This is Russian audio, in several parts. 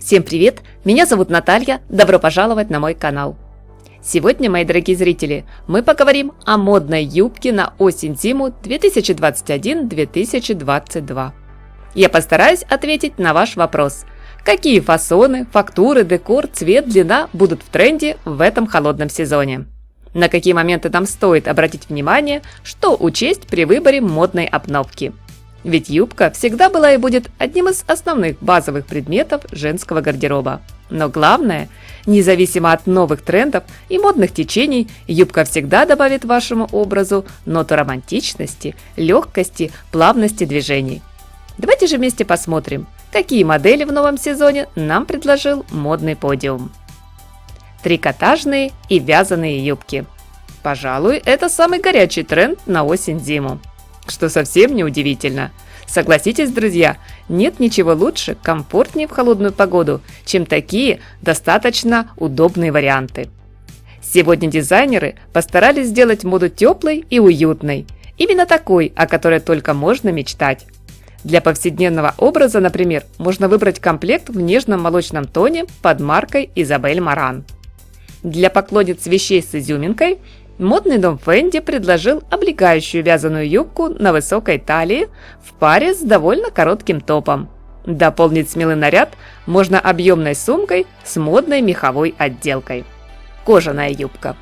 Всем привет! Меня зовут Наталья, добро пожаловать на мой канал. Сегодня, мои дорогие зрители, мы поговорим о модной юбке на осень-зиму 2021-2022. Я постараюсь ответить на ваш вопрос. Какие фасоны, фактуры, декор, цвет, длина будут в тренде в этом холодном сезоне? На какие моменты нам стоит обратить внимание, что учесть при выборе модной обновки? Ведь юбка всегда была и будет одним из основных базовых предметов женского гардероба. Но главное, независимо от новых трендов и модных течений, юбка всегда добавит вашему образу ноту романтичности, легкости, плавности движений. Давайте же вместе посмотрим, какие модели в новом сезоне нам предложил модный подиум. Трикотажные и вязаные юбки. Пожалуй, это самый горячий тренд на осень-зиму. Что совсем не удивительно. Согласитесь, друзья, нет ничего лучше, комфортнее в холодную погоду, чем такие достаточно удобные варианты. Сегодня дизайнеры постарались сделать моду теплой и уютной. Именно такой, о которой только можно мечтать. Для повседневного образа, например, можно выбрать комплект в нежном молочном тоне под маркой Изабель Маран. Для поклонниц вещей с изюминкой модный дом Фенди предложил облегающую вязаную юбку на высокой талии в паре с довольно коротким топом. Дополнить смелый наряд можно объемной сумкой с модной меховой отделкой. Кожаная юбка.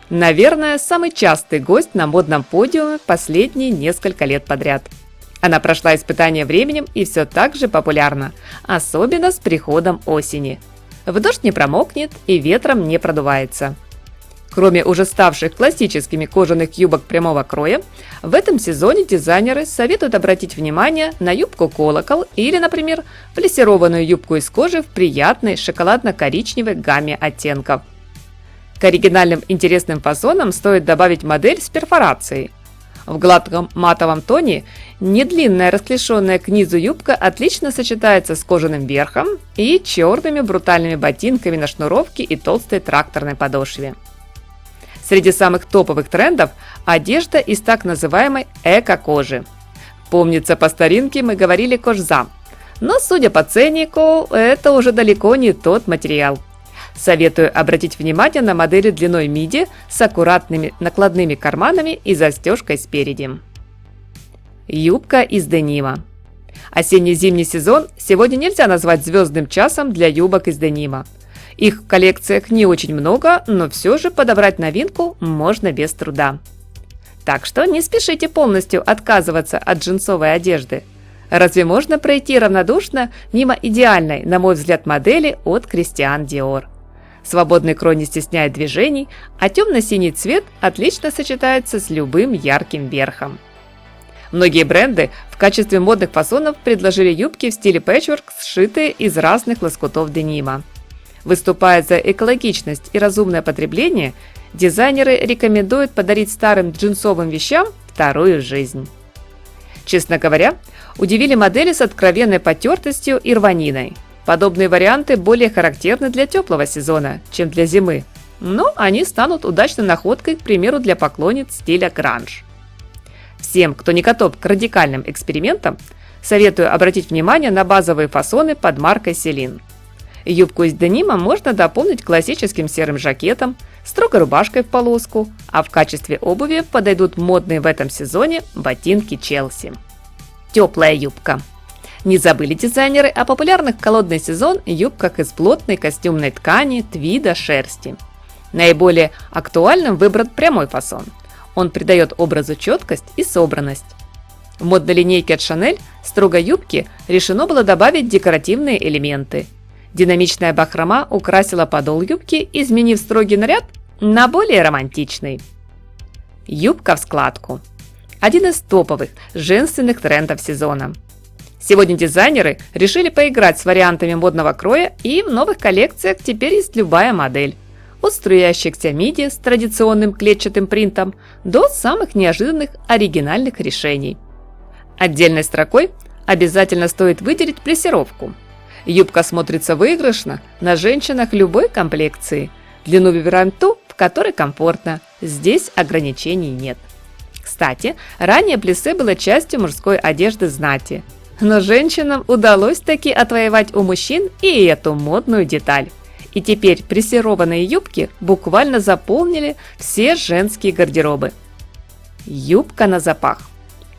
Наверное, самый частый гость на модном подиуме последние несколько лет подряд. Она прошла испытание временем и все так же популярна, особенно с приходом осени. В дождь не промокнет и ветром не продувается. Кроме уже ставших классическими кожаных юбок прямого кроя, в этом сезоне дизайнеры советуют обратить внимание на юбку-колокол или, например, плессированную юбку из кожи в приятной шоколадно-коричневой гамме оттенков. К оригинальным интересным фасонам стоит добавить модель с перфорацией. В гладком матовом тоне недлинная расклешенная к низу юбка отлично сочетается с кожаным верхом и черными брутальными ботинками на шнуровке и толстой тракторной подошве. Среди самых топовых трендов – одежда из так называемой эко-кожи. Помнится, по старинке мы говорили кожзам, но, судя по ценнику, это уже далеко не тот материал. Советую обратить внимание на модели длиной миди с аккуратными накладными карманами и застежкой спереди. Юбка из денима. Осенне-зимний сезон сегодня нельзя назвать звездным часом для юбок из денима. Их в коллекциях не очень много, но все же подобрать новинку можно без труда. Так что не спешите полностью отказываться от джинсовой одежды. Разве можно пройти равнодушно мимо идеальной, на мой взгляд, модели от Кристиан Диор? Свободный крой не стесняет движений, а темно-синий цвет отлично сочетается с любым ярким верхом. Многие бренды в качестве модных фасонов предложили юбки в стиле пэтчворк, сшитые из разных лоскутов денима. Выступая за экологичность и разумное потребление, дизайнеры рекомендуют подарить старым джинсовым вещам вторую жизнь. Честно говоря, удивили модели с откровенной потертостью и рваниной. Подобные варианты более характерны для теплого сезона, чем для зимы, но они станут удачной находкой, к примеру, для поклонниц стиля гранж. Всем, кто не готов к радикальным экспериментам, советую обратить внимание на базовые фасоны под маркой Celine. Юбку из денима можно дополнить классическим серым жакетом, строгой рубашкой в полоску, а в качестве обуви подойдут модные в этом сезоне ботинки Челси. Теплая юбка. Не забыли дизайнеры о популярных в холодный сезон юбках из плотной костюмной ткани, твида, шерсти. Наиболее актуальным выбран прямой фасон. Он придает образу четкость и собранность. В модной линейке от Chanel строгой юбки решено было добавить декоративные элементы. Динамичная бахрома украсила подол юбки, изменив строгий наряд на более романтичный. Юбка в складку. Один из топовых женственных трендов сезона. Сегодня дизайнеры решили поиграть с вариантами модного кроя, и в новых коллекциях теперь есть любая модель. От струящихся миди с традиционным клетчатым принтом до самых неожиданных оригинальных решений. Отдельной строкой обязательно стоит выделить плессировку. Юбка смотрится выигрышно на женщинах любой комплекции. Длину выбираем ту, в которой комфортно. Здесь ограничений нет. Кстати, ранее плиссе было частью мужской одежды знати. Но женщинам удалось таки отвоевать у мужчин и эту модную деталь. И теперь прессированные юбки буквально заполнили все женские гардеробы. Юбка на запах.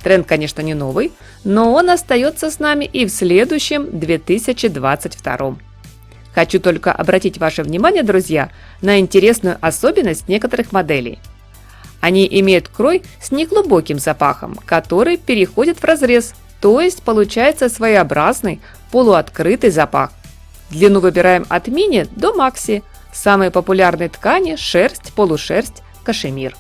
Тренд, конечно, не новый, но он остается с нами и в следующем 2022. Хочу только обратить ваше внимание, друзья, на интересную особенность некоторых моделей. Они имеют крой с неглубоким запахом, который переходит в разрез, то есть получается своеобразный полуоткрытый запах. Длину выбираем от мини до макси. Самые популярные ткани – шерсть, полушерсть, кашемир.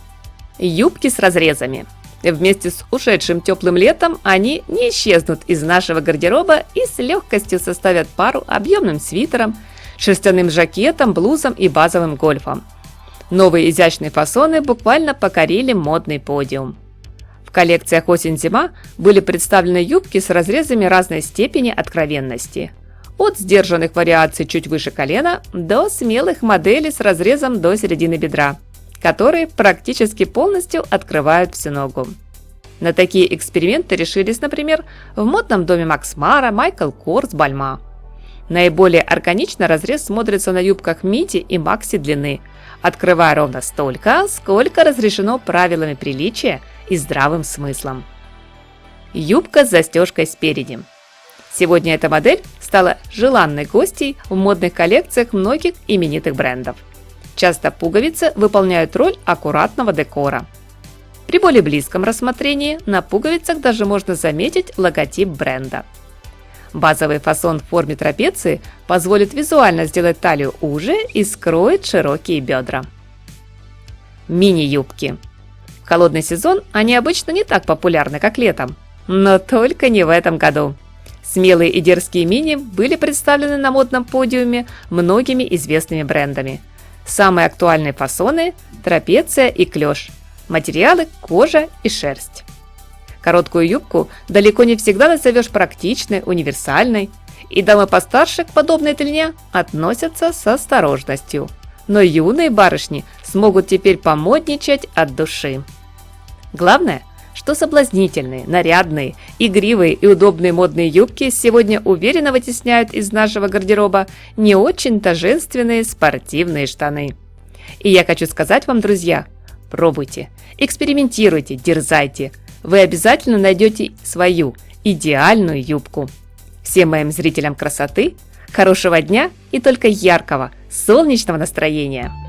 Юбки с разрезами. Вместе с ушедшим теплым летом они не исчезнут из нашего гардероба и с легкостью составят пару объемным свитером, шерстяным жакетом, блузом и базовым гольфом. Новые изящные фасоны буквально покорили модный подиум. В коллекциях осень-зима были представлены юбки с разрезами разной степени откровенности. От сдержанных вариаций чуть выше колена до смелых моделей с разрезом до середины бедра, которые практически полностью открывают всю ногу. На такие эксперименты решились, например, в модном доме Макс Мара, Майкл Корс, Бальма. Наиболее органично разрез смотрится на юбках миди и макси длины, открывая ровно столько, сколько разрешено правилами приличия и здравым смыслом. Юбка с застежкой спереди. Сегодня эта модель стала желанной гостьей в модных коллекциях многих именитых брендов. Часто пуговицы выполняют роль аккуратного декора. При более близком рассмотрении на пуговицах даже можно заметить логотип бренда. Базовый фасон в форме трапеции позволит визуально сделать талию уже и скроет широкие бедра. Мини-юбки. В холодный сезон они обычно не так популярны, как летом. Но только не в этом году. Смелые и дерзкие мини были представлены на модном подиуме многими известными брендами. Самые актуальные фасоны – трапеция и клеш. Материалы – кожа и шерсть. Короткую юбку далеко не всегда назовешь практичной, универсальной, и дамы постарше к подобной длине относятся с осторожностью. Но юные барышни смогут теперь помодничать от души. Главное, что соблазнительные, нарядные, игривые и удобные модные юбки сегодня уверенно вытесняют из нашего гардероба не очень-то женственные спортивные штаны. И я хочу сказать вам, друзья, пробуйте, экспериментируйте, дерзайте. Вы обязательно найдете свою идеальную юбку. Всем моим зрителям красоты, хорошего дня и только яркого, солнечного настроения!